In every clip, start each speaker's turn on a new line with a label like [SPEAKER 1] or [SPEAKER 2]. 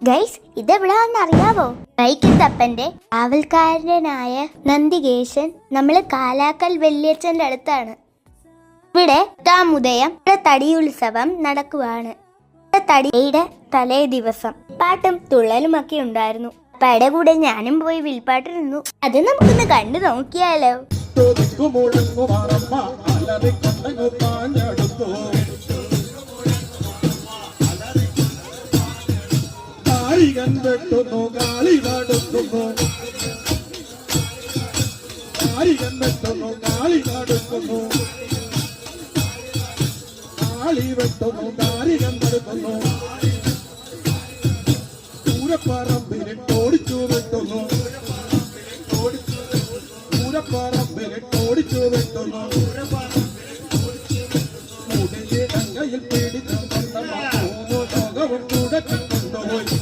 [SPEAKER 1] Guys, ഇതെവിടാന്ന് അറിയാവോ? വൈക്കത്തപ്പന്റെ കാവൽക്കാരനായ നന്ദികേശൻ നമ്മള് കാലാക്കൽ വല്യച്ഛന്റെ അടുത്താണ്. ഇവിടെ താമുദയം തടിയുത്സവം നടക്കുവാണ്. തടിയുടെ തലേ ദിവസം പാട്ടും തുള്ളലുമൊക്കെ ഉണ്ടായിരുന്നു. പട കൂടെ ഞാനും പോയി വിൽപ്പാട്ടിരുന്നു. അത് നമുക്കൊന്ന് കണ്ടു നോക്കിയാലോ?
[SPEAKER 2] വെട്ടുന്നു കാളി നടക്കുന്നു, വെട്ടുന്നു കാളി നടക്കുന്നു, കാളി വെട്ടുന്നു കാരികൻ നടക്കുന്നു, പൂരപ്പറമ്പിലിട്ടോടിച്ചു വെട്ടുന്നു, പൂരപ്പറമ്പിലിട്ടോടിച്ചു വെട്ടുന്നു, മുടിയിടങ്ങയിൽ പിടിച്ചു മൂന്നു ലോകവും കൂടെ കൊണ്ടുപോയി,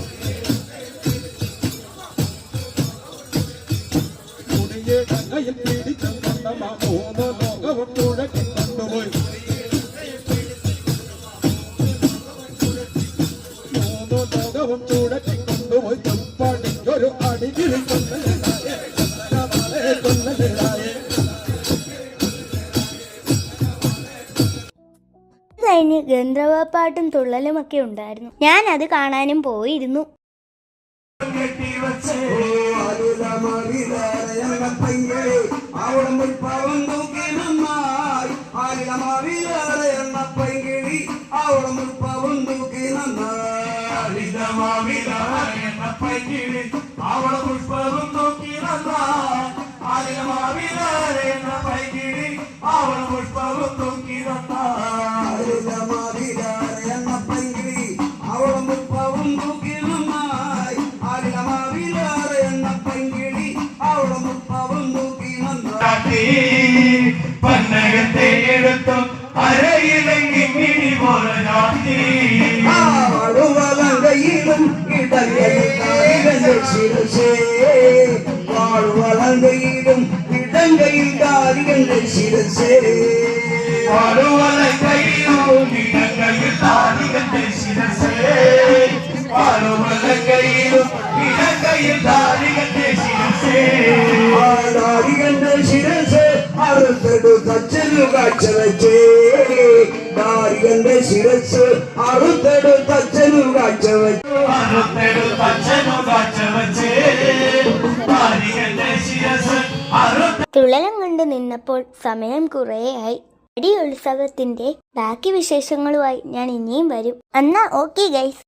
[SPEAKER 2] മുടിയിടങ്ങയിൽ പിടിച്ചു മൂന്നു ലോകവും കൂടെ കൊണ്ടുപോയി, മൂന്നു ലോകവും കൂടെ കൊണ്ടുപോയി. ചെപ്പാടിക്കൊരു അടികിളി കൊല്ലലായേ, കൊല്ലലായേ.
[SPEAKER 1] കഴിഞ്ഞ് ഗന്ധർവപ്പാട്ടും തുള്ളലുമൊക്കെ ഉണ്ടായിരുന്നു. ഞാൻ അത് കാണാനും പോയിരുന്നു.
[SPEAKER 3] പന്നകത്തെ എടുത്തു അരയിലെങ്കിൽ മിഴി പോലെ വാഴുവലങ്കയിലും വാഴുവലങ്കയിലും ഇടങ്കയിൽ കാരികന്റെ ശിരസേ, വാഴുവലങ്കയിലും ഇടങ്കയിൽ കാരികന്റെ ശിരസേ, വാഴുവലങ്കയിലും ഇടങ്കയിൽ കാരികന്റെ ശിരസേ, കാരികന്റെ ശിരസേ അറുത്തെടുത്തച്ഛനു കാഴ്ച വെച്ചേ, കാരികന്റെ ശിരസ് അറുത്തെടുത്തച്ഛനു കാഴ്ച വെച്ചു, അറുത്തെടുത്തച്ഛനു കാഴ്ച വെച്ചേ, കാരികന്റെ ശിരസ്
[SPEAKER 1] തുള്ളലം കണ്ടു നിന്നപ്പോൾ സമയം കുറേയായി. തടി ഉത്സവത്തിന്റെ ബാക്കി വിശേഷങ്ങളുമായി ഞാൻ ഇനിയും വരും. എന്നാ ഓക്കെ ഗൈസ്.